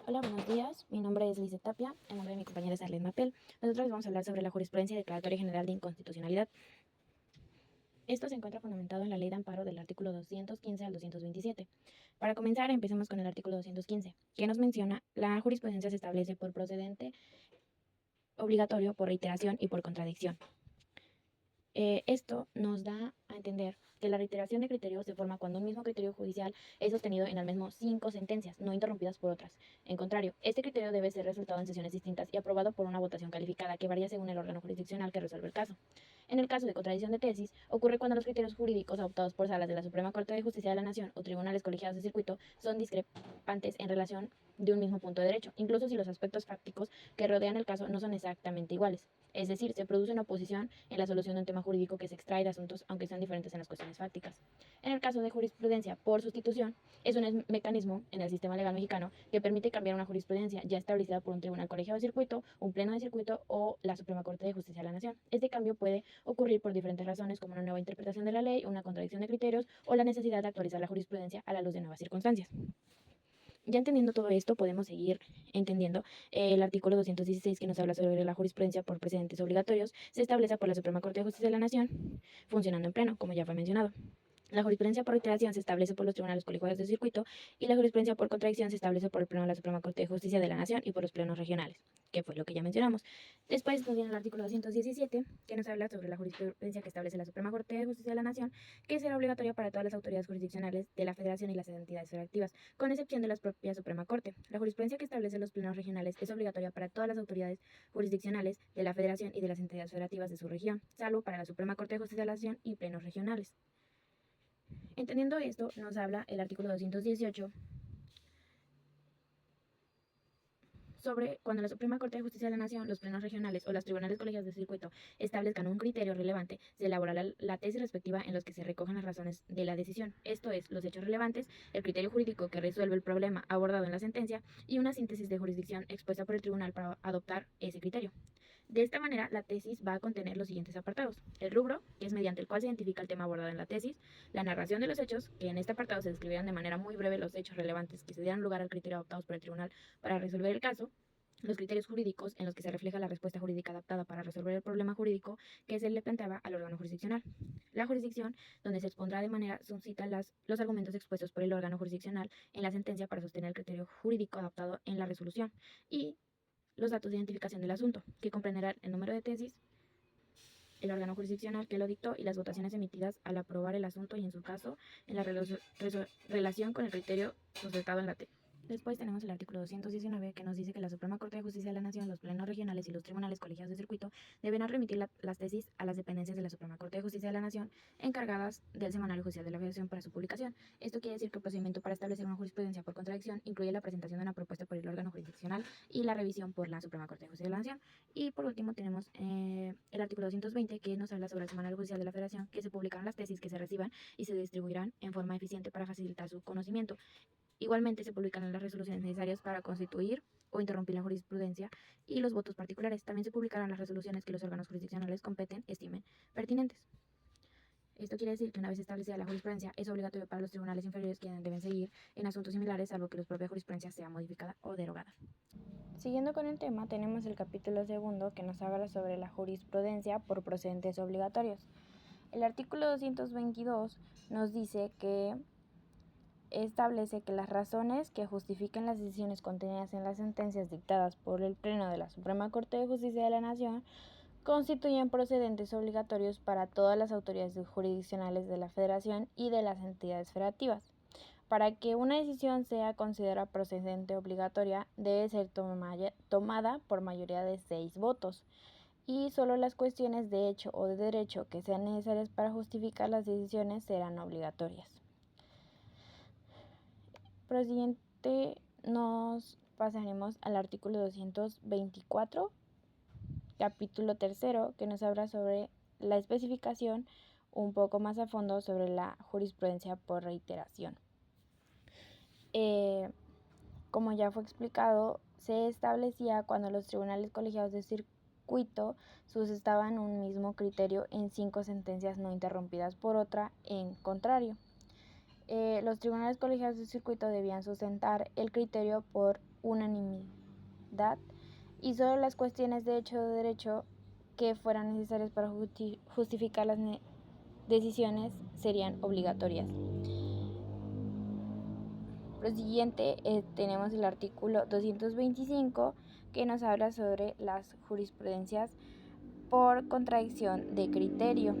Hola, buenos días. Mi nombre es Lizeth Tapia, en nombre de mi compañera es Arlene Mapel. Nosotros vamos a hablar sobre la jurisprudencia y declaratoria general de inconstitucionalidad. Esto se encuentra fundamentado en la Ley de Amparo del artículo 215 al 227. Para comenzar, empecemos con el artículo 215, que nos menciona: la jurisprudencia se establece por procedente obligatorio, por reiteración y por contradicción. Esto nos da a entender que la reiteración de criterios se forma cuando un mismo criterio judicial es sostenido en al menos 5 sentencias, no interrumpidas por otras. En contrario, este criterio debe ser resultado en sesiones distintas y aprobado por una votación calificada que varía según el órgano jurisdiccional que resuelve el caso. En el caso de contradicción de tesis, ocurre cuando los criterios jurídicos adoptados por salas de la Suprema Corte de Justicia de la Nación o tribunales colegiados de circuito son discrepantes en relación de un mismo punto de derecho, incluso si los aspectos fácticos que rodean el caso no son exactamente iguales. Es decir, se produce una oposición en la solución de un tema jurídico que se extrae de asuntos aunque sean diferentes en las cuestiones fácticas. En el caso de jurisprudencia por sustitución, es un mecanismo en el sistema legal mexicano que permite cambiar una jurisprudencia ya establecida por un tribunal colegiado de circuito, un pleno de circuito o la Suprema Corte de Justicia de la Nación. Este cambio puede ocurrir por diferentes razones, como una nueva interpretación de la ley, una contradicción de criterios o la necesidad de actualizar la jurisprudencia a la luz de nuevas circunstancias. Ya entendiendo todo esto, podemos seguir entendiendo el artículo 216, que nos habla sobre la jurisprudencia por precedentes obligatorios. Se establece por la Suprema Corte de Justicia de la Nación, funcionando en pleno, como ya fue mencionado. La jurisprudencia por reiteración se establece por los tribunales colegiados de circuito y la jurisprudencia por contradicción se establece por el Pleno de la Suprema Corte de Justicia de la Nación y por los plenos regionales, que fue lo que ya mencionamos. Después nos viene el artículo 217, que nos habla sobre la jurisprudencia que establece la Suprema Corte de Justicia de la Nación, que será obligatoria para todas las autoridades jurisdiccionales de la Federación y las entidades federativas, con excepción de la propia Suprema Corte. La jurisprudencia que establece los plenos regionales es obligatoria para todas las autoridades jurisdiccionales de la Federación y de las entidades federativas de su región, salvo para la Suprema Corte de Justicia de la Nación y plenos regionales. Entendiendo esto, nos habla el artículo 218 sobre cuando la Suprema Corte de Justicia de la Nación, los plenos regionales o los tribunales colegiados de circuito establezcan un criterio relevante, se elaborará la tesis respectiva en los que se recojan las razones de la decisión, esto es, los hechos relevantes, el criterio jurídico que resuelve el problema abordado en la sentencia y una síntesis de jurisdicción expuesta por el tribunal para adoptar ese criterio. De esta manera, la tesis va a contener los siguientes apartados: el rubro, que es mediante el cual se identifica el tema abordado en la tesis; la narración de los hechos, que en este apartado se describirán de manera muy breve los hechos relevantes que se dieron lugar al criterio adoptados por el tribunal para resolver el caso; los criterios jurídicos, en los que se refleja la respuesta jurídica adaptada para resolver el problema jurídico que se le planteaba al órgano jurisdiccional; la jurisdicción, donde se expondrá de manera sucisa los argumentos expuestos por el órgano jurisdiccional en la sentencia para sostener el criterio jurídico adaptado en la resolución; y los datos de identificación del asunto, que comprenderán el número de tesis, el órgano jurisdiccional que lo dictó y las votaciones emitidas al aprobar el asunto y, en su caso, en la relación con el criterio sujetado en la tesis. Después tenemos el artículo 219, que nos dice que la Suprema Corte de Justicia de la Nación, los plenos regionales y los tribunales colegiados de circuito deberán remitir las tesis a las dependencias de la Suprema Corte de Justicia de la Nación encargadas del Semanario Judicial de la Federación para su publicación. Esto quiere decir que el procedimiento para establecer una jurisprudencia por contradicción incluye la presentación de una propuesta por el órgano jurisdiccional y la revisión por la Suprema Corte de Justicia de la Nación. Y por último tenemos el artículo 220, que nos habla sobre el Semanario Judicial de la Federación, que se publicarán las tesis que se reciban y se distribuirán en forma eficiente para facilitar su conocimiento. Igualmente se publicarán las resoluciones necesarias para constituir o interrumpir la jurisprudencia y los votos particulares. También se publicarán las resoluciones que los órganos jurisdiccionales competen estimen pertinentes. Esto quiere decir que una vez establecida la jurisprudencia, es obligatorio para los tribunales inferiores, quienes deben seguir en asuntos similares, salvo que la propia jurisprudencia sea modificada o derogada. Siguiendo con el tema, tenemos el capítulo segundo, que nos habla sobre la jurisprudencia por procedentes obligatorios. El artículo 222 nos dice que establece que las razones que justifiquen las decisiones contenidas en las sentencias dictadas por el Pleno de la Suprema Corte de Justicia de la Nación constituyen procedentes obligatorios para todas las autoridades jurisdiccionales de la Federación y de las entidades federativas. Para que una decisión sea considerada procedente obligatoria, debe ser tomada por mayoría de 6 votos, y solo las cuestiones de hecho o de derecho que sean necesarias para justificar las decisiones serán obligatorias. Por lo siguiente, nos pasaremos al artículo 224, capítulo tercero, que nos habla sobre la especificación un poco más a fondo sobre la jurisprudencia por reiteración. Como ya fue explicado, se establecía cuando los tribunales colegiados de circuito sustentaban un mismo criterio en 5 sentencias no interrumpidas por otra en contrario. Los tribunales colegiados de circuito debían sustentar el criterio por unanimidad y solo las cuestiones de hecho o derecho que fueran necesarias para justificar las decisiones serían obligatorias. Lo siguiente, tenemos el artículo 225 que nos habla sobre las jurisprudencias por contradicción de criterio.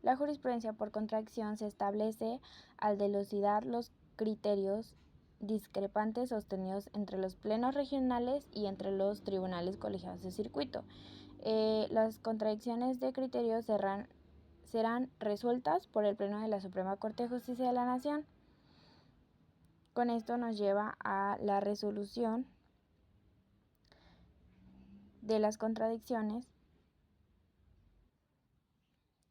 La jurisprudencia por contradicción se establece al dilucidar los criterios discrepantes sostenidos entre los plenos regionales y entre los tribunales colegiados de circuito. Las contradicciones de criterio serán resueltas por el Pleno de la Suprema Corte de Justicia de la Nación. Con esto nos lleva a la resolución de las contradicciones,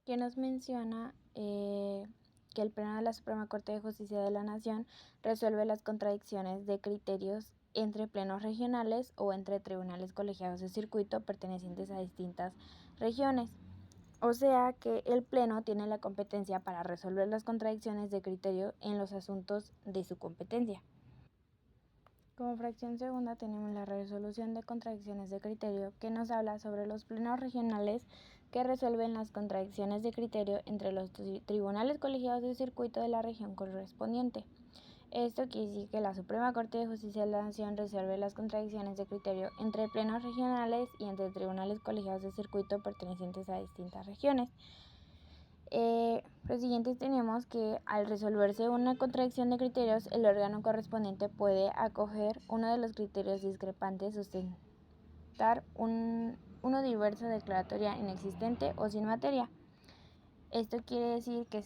que nos menciona que el Pleno de la Suprema Corte de Justicia de la Nación resuelve las contradicciones de criterios entre plenos regionales o entre tribunales colegiados de circuito pertenecientes a distintas regiones. O sea que el Pleno tiene la competencia para resolver las contradicciones de criterio en los asuntos de su competencia. Como fracción segunda tenemos la resolución de contradicciones de criterio, que nos habla sobre los plenos regionales que resuelven las contradicciones de criterio entre los tribunales colegiados de circuito de la región correspondiente. Esto quiere decir que la Suprema Corte de Justicia de la Nación resuelve las contradicciones de criterio entre plenos regionales y entre tribunales colegiados de circuito pertenecientes a distintas regiones. Lo siguiente tenemos que al resolverse una contradicción de criterios, el órgano correspondiente puede acoger uno de los criterios discrepantes, sustentar uno diverso, declaratoria, inexistente o sin materia. Esto quiere decir que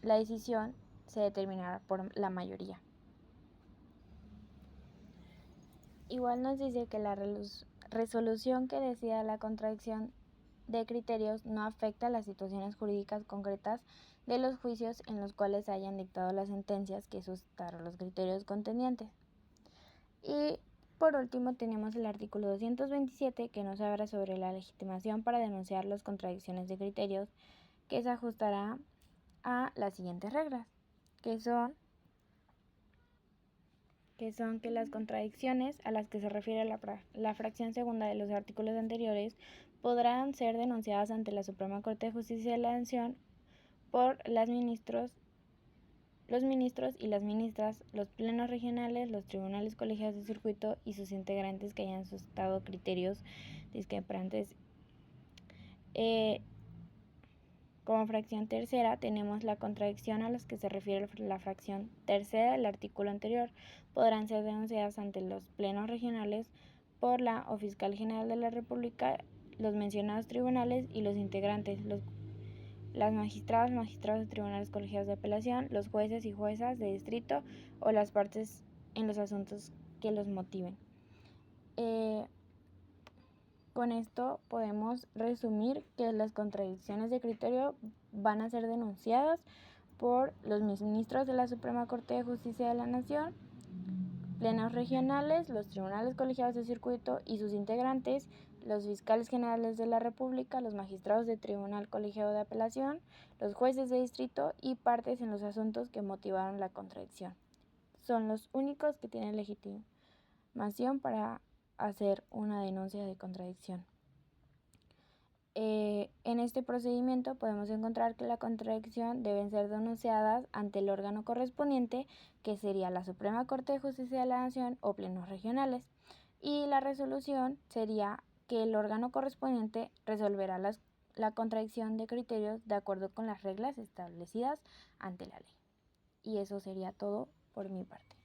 la decisión se determinará por la mayoría. Igual nos dice que la resolución que decida la contradicción de criterios no afecta las situaciones jurídicas concretas de los juicios en los cuales se hayan dictado las sentencias que sustentaron los criterios contendientes. Y por último tenemos el artículo 227 que nos habla sobre la legitimación para denunciar las contradicciones de criterios, que se ajustará a las siguientes reglas, que son que las contradicciones a las que se refiere la fracción segunda de los artículos anteriores podrán ser denunciadas ante la Suprema Corte de Justicia de la Nación por los ministros y las ministras, los plenos regionales, los tribunales colegiados de circuito y sus integrantes que hayan sustentado criterios discrepantes. Como fracción tercera tenemos la contradicción a las que se refiere la fracción tercera del artículo anterior. Podrán ser denunciadas ante los plenos regionales por la o fiscal general de la República, los mencionados tribunales y los integrantes, las magistrados de tribunales colegiados de apelación, los jueces y juezas de distrito o las partes en los asuntos que los motiven. Con esto podemos resumir que las contradicciones de criterio van a ser denunciadas por los ministros de la Suprema Corte de Justicia de la Nación, plenos regionales, los tribunales colegiados de circuito y sus integrantes, los fiscales generales de la República, los magistrados de tribunal colegiado de apelación, los jueces de distrito y partes en los asuntos que motivaron la contradicción. Son los únicos que tienen legitimación para hacer una denuncia de contradicción. En este procedimiento podemos encontrar que la contradicción deben ser denunciadas ante el órgano correspondiente, que sería la Suprema Corte de Justicia de la Nación o plenos regionales, y la resolución sería que el órgano correspondiente resolverá la contradicción de criterios de acuerdo con las reglas establecidas ante la ley. Y eso sería todo por mi parte.